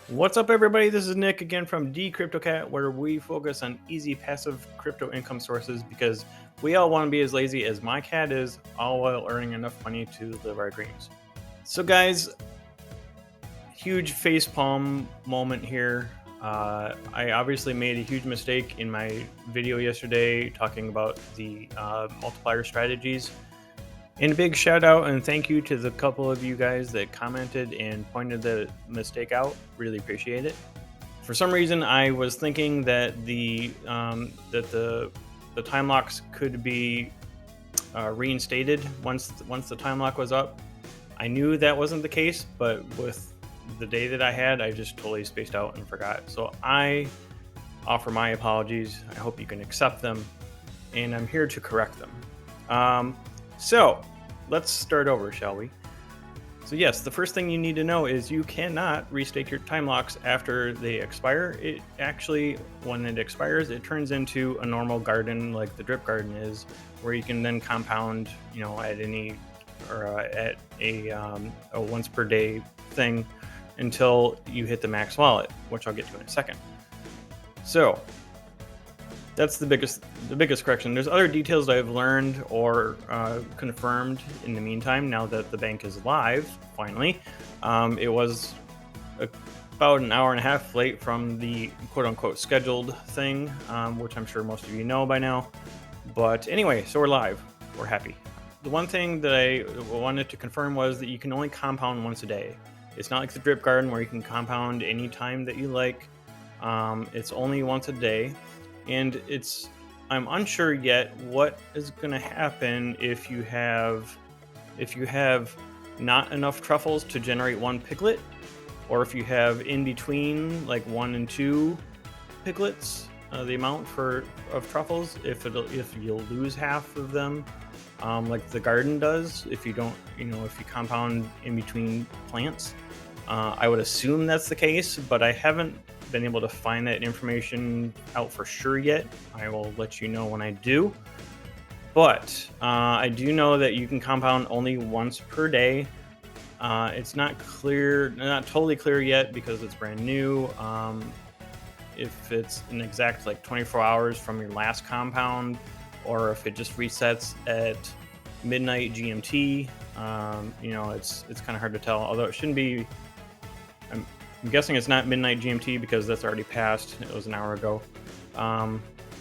What's up, everybody? This is Nick again from DCryptoCat, where we focus on easy passive crypto income sources because we all want to be as lazy as my cat is, all while earning enough money to live our dreams. So guys, huge facepalm moment here. I obviously made a huge mistake in my video yesterday talking about the multiplier strategies. And a big shout out and thank you to the couple of you guys that commented and pointed the mistake out. Really appreciate it. For some reason, I was thinking that the time locks could be reinstated once the time lock was up. I knew that wasn't the case, but with the day that I had, I just totally spaced out and forgot. So I offer my apologies. I hope you can accept them, and I'm here to correct them. So let's start over, shall we? So yes, the first thing you need to know is you cannot restake your time locks after they expire. It actually, when it expires, it turns into a normal garden like the drip garden is, where you can then compound, at any or at a once per day thing until you hit the max wallet, which I'll get to in a second. So that's the biggest correction. There's other details that I've learned or confirmed in the meantime now that the bank is live, finally. It was about an hour and a half late from the quote-unquote scheduled thing, which I'm sure most of you know by now. But anyway, so we're live. We're happy. The one thing that I wanted to confirm was that you can only compound once a day. It's not like the drip garden where you can compound any time that you like. It's only once a day. And I'm unsure yet what is going to happen if you have not enough truffles to generate one piglet, or if you have in between like 1 and 2 piglets, the amount of truffles. If you'll lose half of them, like the garden does, if you don't, if you compound in between plants. I would assume that's the case, but I haven't been able to find that information out for sure yet. I will let you know when I do. But I do know that you can compound only once per day. It's not totally clear yet because it's brand new. If it's an exact 24 hours from your last compound, or if it just resets at midnight GMT. It's kind of hard to tell. Although it shouldn't be. I'm guessing it's not midnight GMT because that's already passed. It was an hour ago.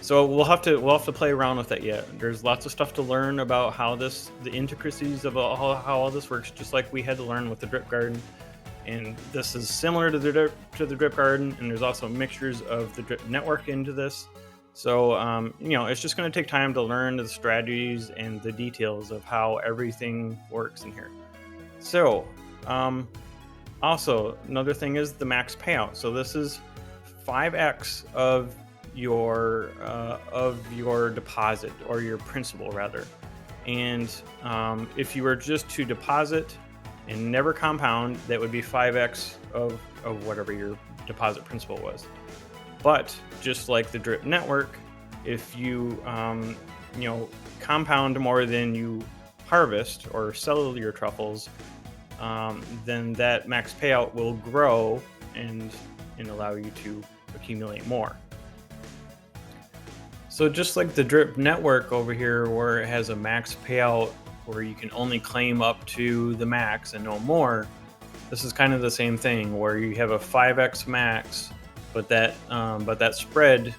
So we'll have to play around with that yet. There's lots of stuff to learn about the intricacies of how all this works, just like we had to learn with the drip garden. And this is similar to the drip garden, and there's also mixtures of the drip network into this. So it's just going to take time to learn the strategies and the details of how everything works in here. So also, another thing is the max payout. So this is 5x of your deposit, or your principal rather. And if you were just to deposit and never compound, that would be 5x of whatever your deposit principal was. But just like the drip network, if you compound more than you harvest or sell your truffles, then that max payout will grow and allow you to accumulate more. So just like the drip network over here, where it has a max payout where you can only claim up to the max and no more, this is kind of the same thing where you have a 5x max, but that spread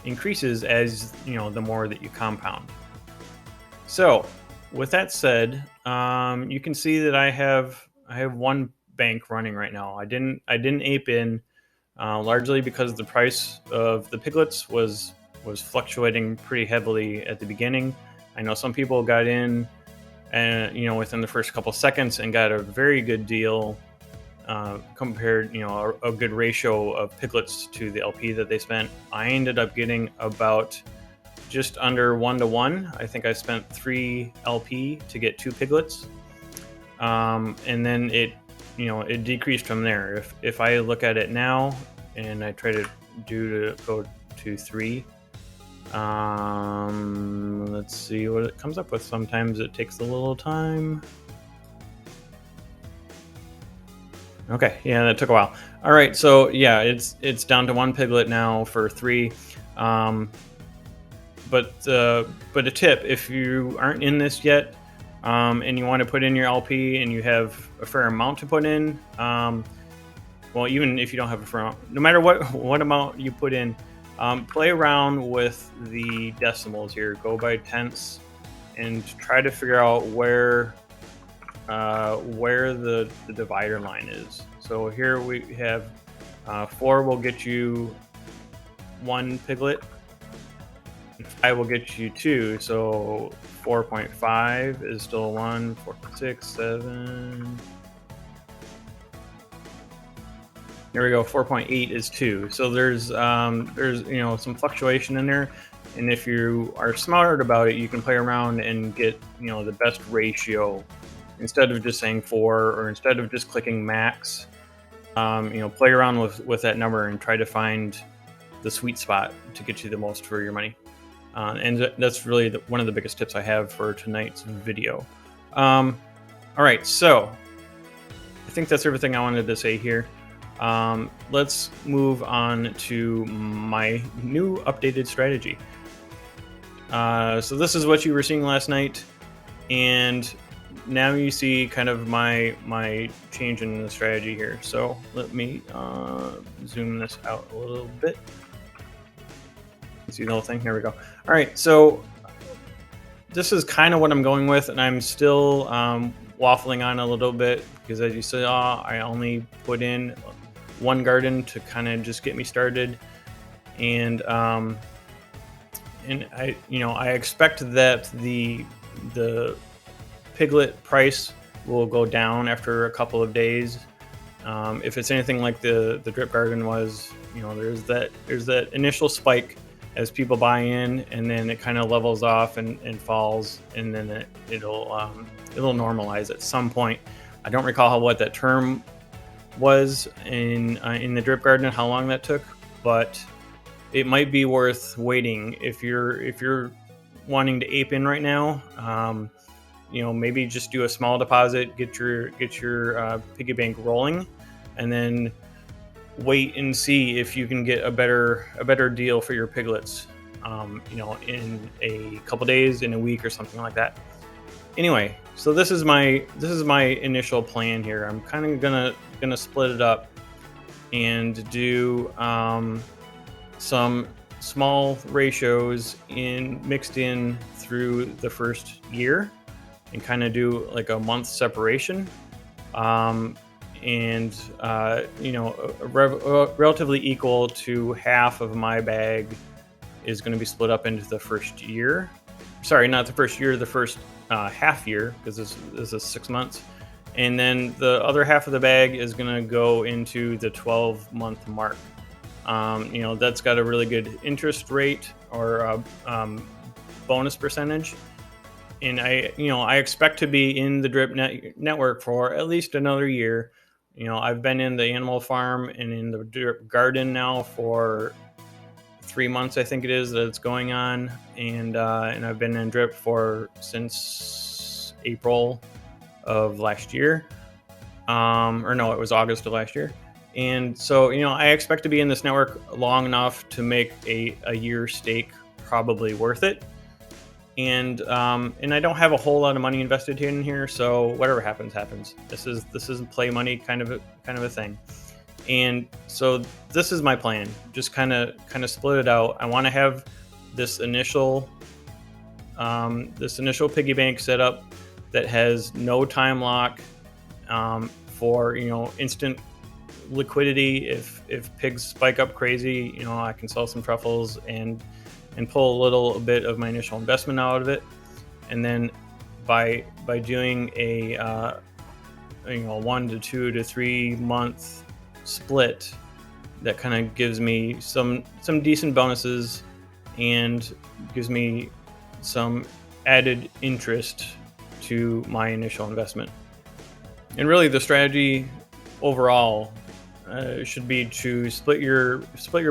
increases as the more that you compound. So with that said, you can see that I have one bank running right now. I didn't ape in, largely because the price of the piglets was fluctuating pretty heavily at the beginning. I know some people got in and within the first couple seconds and got a very good deal, compared a good ratio of piglets to the LP that they spent. I ended up getting about just under 1 to 1. I think I spent 3 LP to get 2 piglets, and then it decreased from there. If I look at it now, and I try to go to 3. Let's see what it comes up with. Sometimes it takes a little time. Okay, yeah, that took a while. All right, so yeah, it's down to 1 piglet now for 3. But a tip: if you aren't in this yet, and you want to put in your LP and you have a fair amount to put in, well, even if you don't have a fair amount, no matter what amount you put in, play around with the decimals here. Go by tenths and try to figure out where the divider line is. So here we have 4 will get you 1 piglet. 5 will get you 2. So 4.5 is still 1. 4.6, 7. There we go. 4.8 is 2. So there's some fluctuation in there, and if you are smart about it, you can play around and get the best ratio instead of just saying 4, or instead of just clicking max. Play around with that number and try to find the sweet spot to get you the most for your money. And that's really one of the biggest tips I have for tonight's video. All right, so I think that's everything I wanted to say here. Let's move on to my new updated strategy. So this is what you were seeing last night, and now you see kind of my change in the strategy here. So let me zoom this out a little bit. See the whole thing? There we go. All right, so this is kind of what I'm going with, and I'm still waffling on a little bit because, as you saw, I only put in 1 garden to kind of just get me started, and I expect that the piglet price will go down after a couple of days. If it's anything like the drip garden was, there's that initial spike as people buy in, and then it kind of levels off and falls, and then it'll normalize at some point. I don't recall what that term was in the drip garden and how long that took, but it might be worth waiting if you're wanting to ape in right now. Maybe just do a small deposit, get your piggy bank rolling, and then wait and see if you can get a better deal for your piglets, in a couple days, in a week, or something like that. Anyway, so this is my initial plan here. I'm kind of gonna split it up and do some small ratios mixed in through the first year, and kind of do like a month separation. Relatively equal to half of my bag is going to be split up into the first year. Sorry, not the first year, the first half year, because this is 6 months. And then the other half of the bag is going to go into the 12-month mark. That's got a really good interest rate, or bonus percentage. And I expect to be in the drip network for at least another year. I've been in the animal farm and in the drip garden now for 3 months, I think it is, that it's going on, and I've been in drip since April of last year, or no, it was August of last year. And so I expect to be in this network long enough to make a year stake probably worth it. And I don't have a whole lot of money invested in here, so whatever happens. This is play money kind of a thing. And so this is my plan. Just kind of split it out. I want to have this initial piggy bank set up that has no time lock, for instant liquidity. If pigs spike up crazy, I can sell some truffles and pull a little bit of my initial investment out of it. And then by doing a 1 to 2 to 3 month split, that kind of gives me some decent bonuses and gives me some added interest to my initial investment. And really, the strategy overall, should be to split your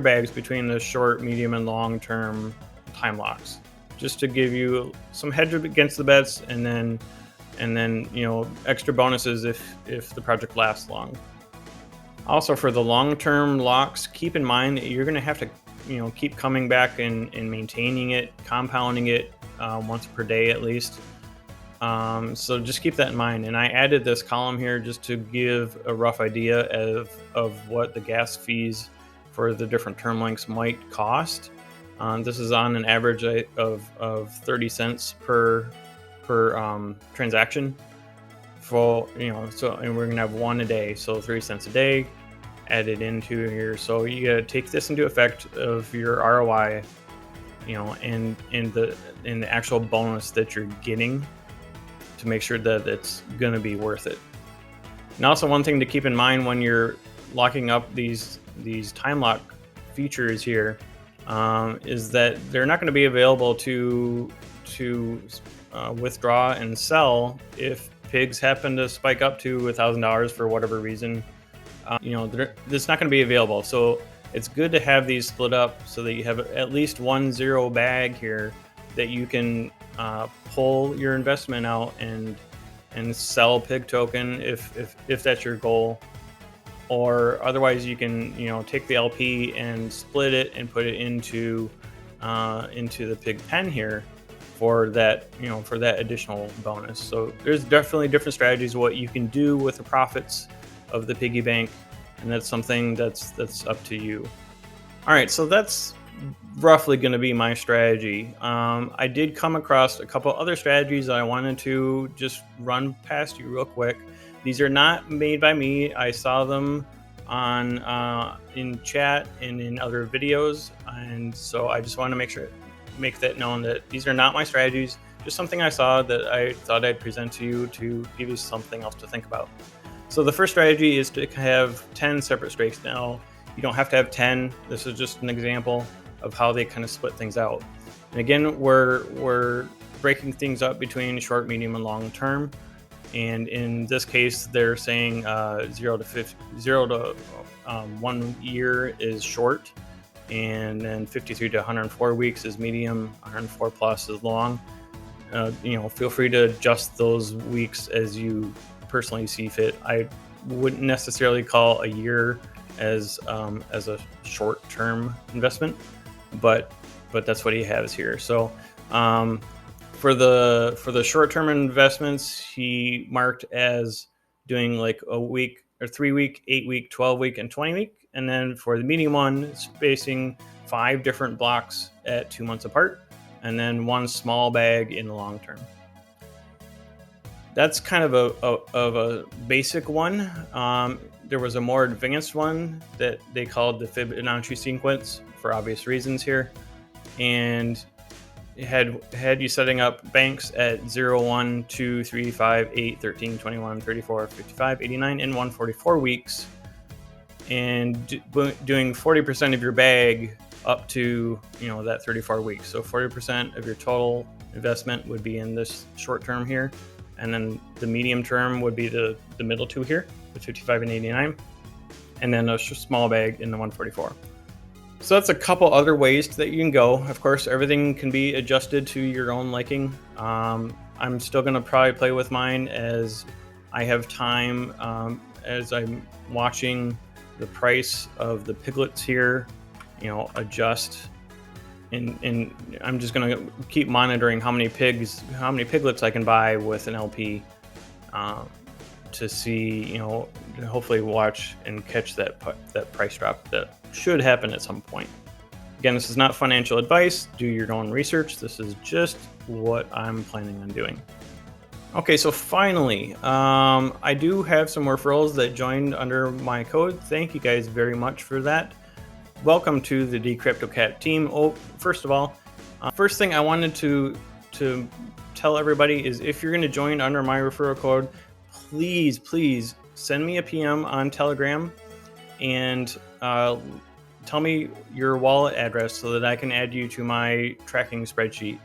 bags between the short, medium, and long-term time locks, just to give you some hedge against the bets, and then extra bonuses if the project lasts long. Also, for the long-term locks, keep in mind that you're going to have to keep coming back and maintaining it, compounding it once per day at least. So just keep that in mind. And I added this column here just to give a rough idea of what the gas fees for the different term lengths might cost. This is on an average of 30 cents per transaction. And we're gonna have one a day, so 30 cents a day added into here. So you gotta take this into effect of your ROI, and the actual bonus that you're getting, to make sure that it's going to be worth it. And also, one thing to keep in mind when you're locking up these time lock features here is that they're not going to be available to withdraw and sell if pigs happen to spike up to $1,000 for whatever reason. It's not going to be available. So it's good to have these split up so that you have at least one zero bag here that you can pull your investment out and sell pig token if that's your goal, or otherwise you can take the LP and split it and put it into the pig pen here for that additional bonus. So there's definitely different strategies what you can do with the profits of the piggy bank, and that's something that's up to you. All right, so that's roughly going to be my strategy. I did come across a couple other strategies that I wanted to just run past you real quick. These are not made by me. I saw them on in chat and in other videos, and so I just want to make that known that these are not my strategies. Just something I saw that I thought I'd present to you to give you something else to think about. So the first strategy is to have 10 separate strikes. Now, you don't have to have 10. This is just an example of how they kind of split things out. And again, we're breaking things up between short, medium, and long term. And in this case, they're saying 0 to 1 year is short, and then 53 to 104 weeks is medium, 104 plus is long. Feel free to adjust those weeks as you personally see fit. I wouldn't necessarily call a year as a short-term investment, but that's what he has here. So for the short-term investments, he marked as doing like a week or 3 week, 8 week, 12 week, and 20 week. And then for the medium one, spacing 5 different blocks at 2 months apart, and then one small bag in the long term. That's kind of a basic one. There was a more advanced one that they called the Fibonacci sequence for obvious reasons here, and it had you setting up banks at 0, 1, 2, 3, 5, 8, 13, 21, 34, 55, 89, and 144 weeks, and doing 40% of your bag up to that 34 weeks. So 40% of your total investment would be in this short term here, and then the medium term would be the middle two here, the 55 and 89, and then a small bag in the 144. So that's a couple other ways that you can go. Of course, everything can be adjusted to your own liking. I'm still going to probably play with mine as I have time, as I'm watching the price of the piglets here, adjust. And I'm just going to keep monitoring how many piglets I can buy with an LP to see, hopefully watch and catch that price drop that should happen at some point. Again, this is not financial advice. Do your own research. This is just what I'm planning on doing. Okay, so finally, I do have some referrals that joined under my code. Thank you guys very much for that. Welcome to the DCryptoCat team. First of all, first thing I wanted to tell everybody is if you're going to join under my referral code, please send me a PM on Telegram and tell me your wallet address so that I can add you to my tracking spreadsheet.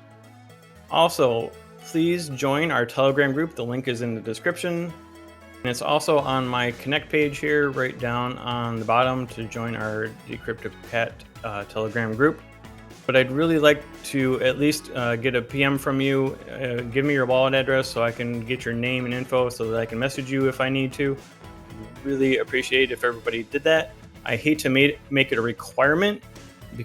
Also, please join our Telegram group. The link is in the description. it's also on my Connect page here, right down on the bottom, to join our Decryptive Cat Telegram group. But I'd really like to at least get a PM from you. Give me your wallet address so I can get your name and info so that I can message you if I need to. Really appreciate if everybody did that. I hate to make it a requirement,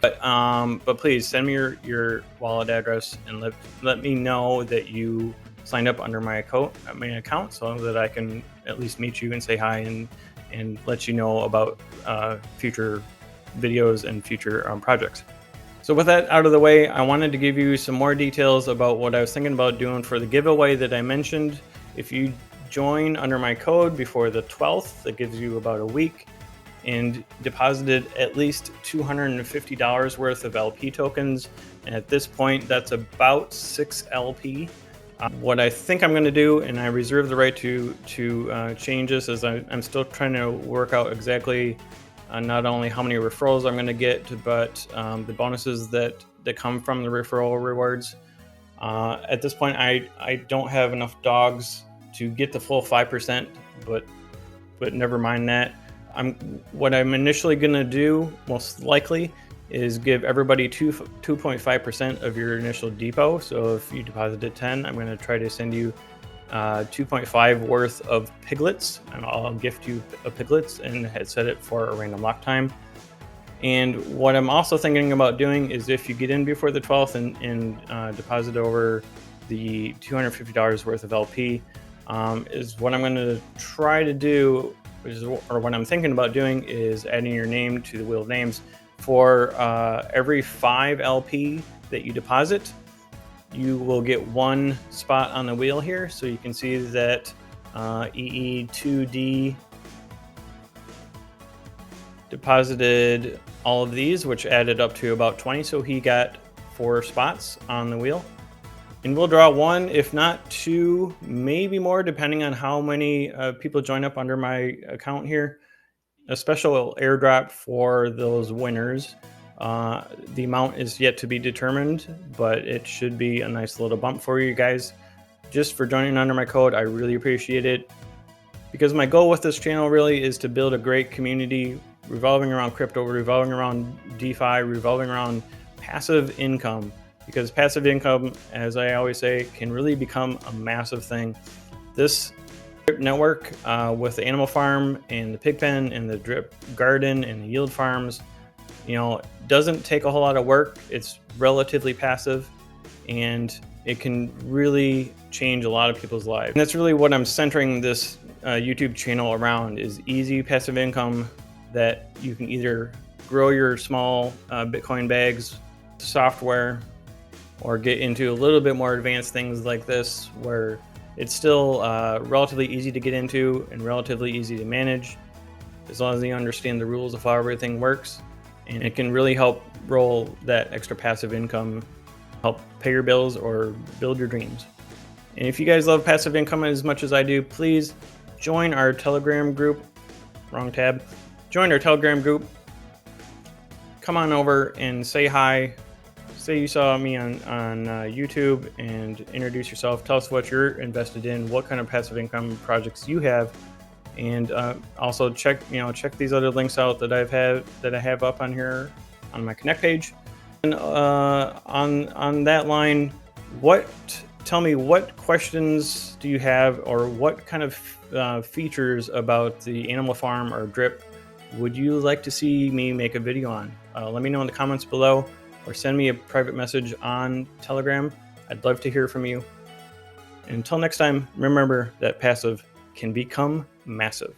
but please send me your wallet address and let me know that you signed up under my account so that I can at least meet you and say hi and let you know about future videos and future projects. So with that out of the way, I wanted to give you some more details about what I was thinking about doing for the giveaway that I mentioned. If you join under my code before the 12th, that gives you about a week, and deposited at least $250 worth of LP tokens. And at this point, that's about 6 LP. What I think I'm going to do, and I reserve the right to change this, as I'm still trying to work out exactly not only how many referrals I'm going to get, but the bonuses that come from the referral rewards. At this point, I don't have enough dogs to get the full 5%, but never mind that. What I'm initially going to do, most likely, is give everybody 2.5% of your initial depot. So if you deposited 10, I'm going to try to send you 2.5 worth of piglets, and I'll gift you a piglets and set it for a random lock time. And what I'm also thinking about doing is, if you get in before the 12th and deposit over the $250 worth of LP, is what I'm going to try to do, or what I'm thinking about doing, is adding your name to the wheel of names. For every 5 LP that you deposit, you will get 1 spot on the wheel here. So you can see that EE2D deposited all of these, which added up to about 20. So he got 4 spots on the wheel. And we'll draw 1, if not 2, maybe more, depending on how many people join up under my account here. A special airdrop for those winners. The amount is yet to be determined, but it should be a nice little bump for you guys just for joining under my code. I really appreciate it, because my goal with this channel really is to build a great community revolving around crypto, revolving around DeFi, revolving around passive income, because passive income, as I always say, can really become a massive thing. This network with the animal farm and the pig pen and the drip garden and the yield farms, doesn't take a whole lot of work. It's relatively passive, and it can really change a lot of people's lives. And that's really what I'm centering this YouTube channel around, is easy passive income that you can either grow your small Bitcoin bags, software, or get into a little bit more advanced things like this, where it's still relatively easy to get into and relatively easy to manage, as long as you understand the rules of how everything works. And it can really help roll that extra passive income, help pay your bills or build your dreams. And if you guys love passive income as much as I do, please join our Telegram group. Wrong tab. Join our Telegram group. Come on over and say hi. Say you saw me on YouTube, and introduce yourself. Tell us what you're invested in, what kind of passive income projects you have, and also check these other links out that I have up on here on my Connect page. And on that line, tell me what questions do you have, or what kind of features about the animal farm or drip would you like to see me make a video on? Let me know in the comments below, or send me a private message on Telegram. I'd love to hear from you. Until next time, remember that passive can become massive.